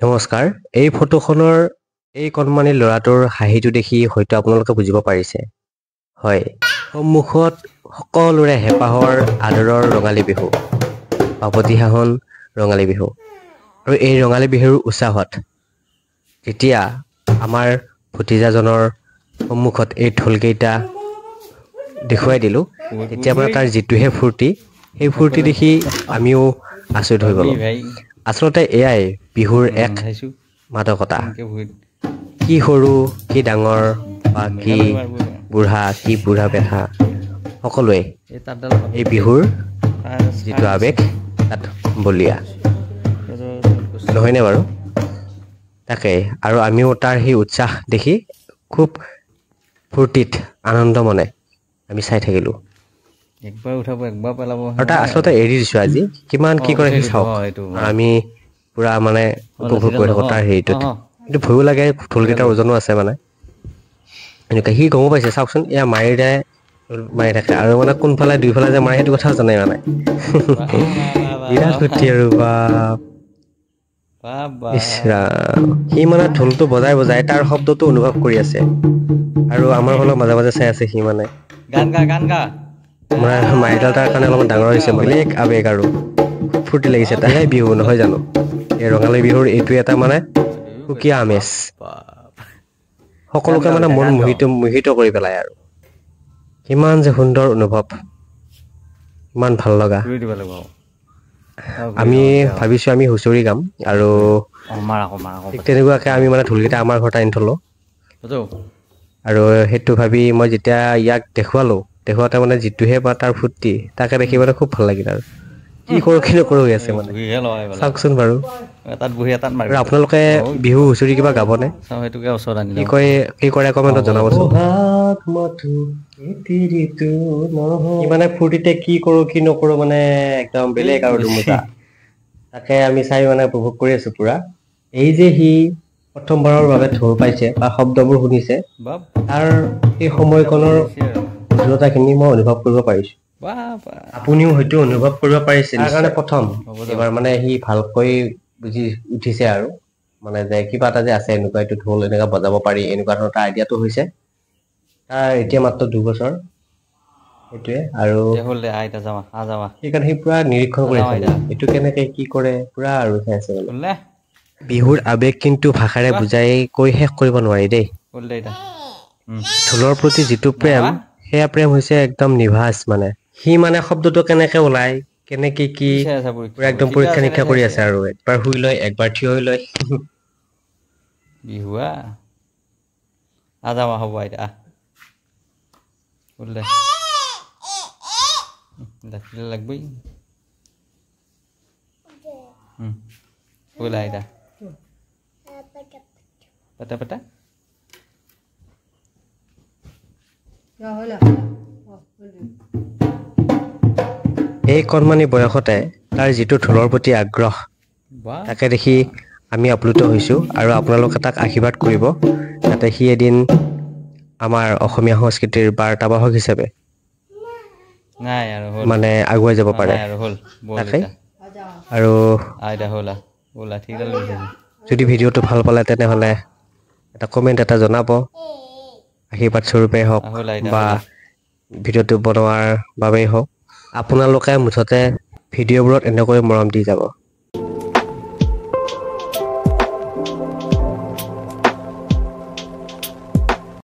নমস্কাৰ। এই ফটোখনৰ এই কণমানি ল'ৰাটোৰ হাঁহিটো দেখি হয়তো আপোনালোকে বুজিব পাৰিছে। হয়, সন্মুখত সকলোৰে হেঁপাহৰ আদৰৰ ৰঙালী বিহু, বাপতিসাহোন ৰঙালী বিহু। আৰু এই ৰঙালী বিহুৰ উৎসাহত যেতিয়া আমাৰ ভতিজাজনৰ সন্মুখত এই ঢোলকেইটা দেখুৱাই দিলোঁ, তেতিয়া মানে তাৰ যিটোহে ফূৰ্তি, সেই ফূৰ্তি দেখি আমিও আচৰিত হৈ গ'লোঁ। আচলতে এয়াই বিহুৰ এক মাদকতা। কি সৰু, কি ডাঙৰ, বা কি বুঢ়া, কি বুঢ়া বেথা, সকলোৱে এই বিহুৰ যিটো আৱেগ তাত বলীয়া, নহয়নে বাৰু? তাকে, আৰু আমিও তাৰ সেই উৎসাহ দেখি খুব ফূৰ্তিত আনন্দ মনে আমি চাই থাকিলোঁ। একবাৰ উঠাব একবাৰ পেলাব আৰু তাক আচলতে এৰি দিছোঁ আজি, কিমান কি কৰে সি চাওক। আৰু আমি পুৰা মানে উপভোগ কৰি থাকোঁ তাৰ হেৰিটোত। কিন্তু ভয়ো লাগে, ঢোলকেইটাৰ ওজনো আছে মানে। এনেকুৱা সি গমো পাইছে, চাওকচোন এয়া মাৰি থাকে, আৰু মানে কোনফালে দুইফালে যে মাৰে সেইটো কথাও জানে মানে। বিৰাট ফূৰ্তি আৰু ইচ ৰাম, সি মানে ঢোলটো বজাই বজাই তাৰ শব্দটো অনুভৱ কৰি আছে, আৰু আমাৰ ফালেও মাজে মাজে চাই আছে সি মানে। মানে মাৰিডাল তাৰ কাৰণে অলপমান ডাঙৰ হৈছে, বেলেগ আৱেগ আৰু খুব ফূৰ্তি লাগিছে তাৰ। এয়াই বিহু নহয় জানো? এই ৰঙালী বিহুৰ এইটোৱে এটা মানে সুকীয়া আমেজ, সকলোকে মানে মন মোহিত কৰি পেলাই। আৰু কিমান যে সুন্দৰ অনুভৱ, ইমান ভাল লগা। আমি ভাবিছোঁ আমি হুঁচৰি গাম, আৰু ঠিক তেনেকুৱাকে আমি মানে ঢোলকেইটা আমাৰ ঘৰত আনি থলোঁ। আৰু সেইটো ভাবি মই যেতিয়া ইয়াক দেখুৱাওঁতে মানে যিটোহে বা তাৰ ফূৰ্তি, তাকে দেখি মানে খুব ভাল লাগিল। আৰু কি কৰোঁ কি নকৰোঁ হৈ আছে মানে, চাওকচোন বাৰু। আৰু আপোনালোকে বিহু হুঁচৰি কিবা গাবনে? কি কৰে কমেণ্টত জনাবচোন। সি মানে ফূৰ্তিতে কি কৰোঁ কি নকৰোঁ মানে একদম বেলেগ আৰু দুমোজা। তাকে আমি চাই মানে উপভোগ কৰি আছোঁ পুৰা। এই যে সি প্ৰথমবাৰৰ বাবে ঢোল পাইছে বা শব্দবোৰ শুনিছে, তাৰ সেই সময়কণৰ মধুৰতাখিনি মই অনুভৱ কৰিব পাৰিছোঁ। আপুনিও হয়তো অনুভৱ কৰিব পাৰিছে। তাৰ কাৰণে প্ৰথম এইবাৰ মানে সি ভালকৈ বুজি উঠিছে, আৰু মানে যে কিবা এটা যে আছে এনেকুৱা, এইটো ঢোল এনেকুৱা বজাব পাৰি, এনেকুৱা ধৰণৰ তাৰ আইডিয়াটো হৈছে। তাৰ এতিয়া মাত্ৰ 2 বছৰ, সেইটোৱে। আৰু সেইকাৰণে সি পুৰা নিৰীক্ষণ কৰি আছে, এইটো কেনেকে কি কৰে পুৰা আৰু চাই আছে মানে। বিহুৰ আৱেগ কিন্তু ভাষাৰে বুজাই কৈ শেষ কৰিব নোৱাৰি দেই। ঢোলৰ প্ৰতি যিটো প্ৰেম, সেয়া প্ৰেম হৈছে একদম নিভাঁজ মানে। সি মানে শব্দটো কেনেকে ওলাই, কেনেকে কি, পুৰা একদম পৰীক্ষা নিৰীক্ষা কৰি আছে। আৰু একবাৰ শুই লয়, একবাৰ থিয় হৈ লয়। বিহুৱা হ'ব আইতা লাগবই আইতা পাতা পাতা এই কণমানি বয়সতে তাৰ যিটো ঢোলৰ প্ৰতি আগ্ৰহ, তাকে দেখি আমি আপ্লুত হৈছোঁ। আৰু আপোনালোকে তাক আশীৰ্বাদ কৰিব, যাতে সি এদিন আমাৰ অসমীয়া সংস্কৃতিৰ বাৰ্তাবাহক হিচাপে মানে আগুৱাই যাব পাৰে। তাকে, আৰু যদি ভিডিঅ'টো ভাল পালে তেনেহ'লে এটা কমেণ্ট এটা জনাব, আশীৰ্বাদ স্বৰূপে হওক বা ভিডিঅ'টো বনোৱাৰ বাবেই হওক। আপোনালোকে মুঠতে ভিডিঅ'বোৰত এনেকৈ মৰম দি যাব।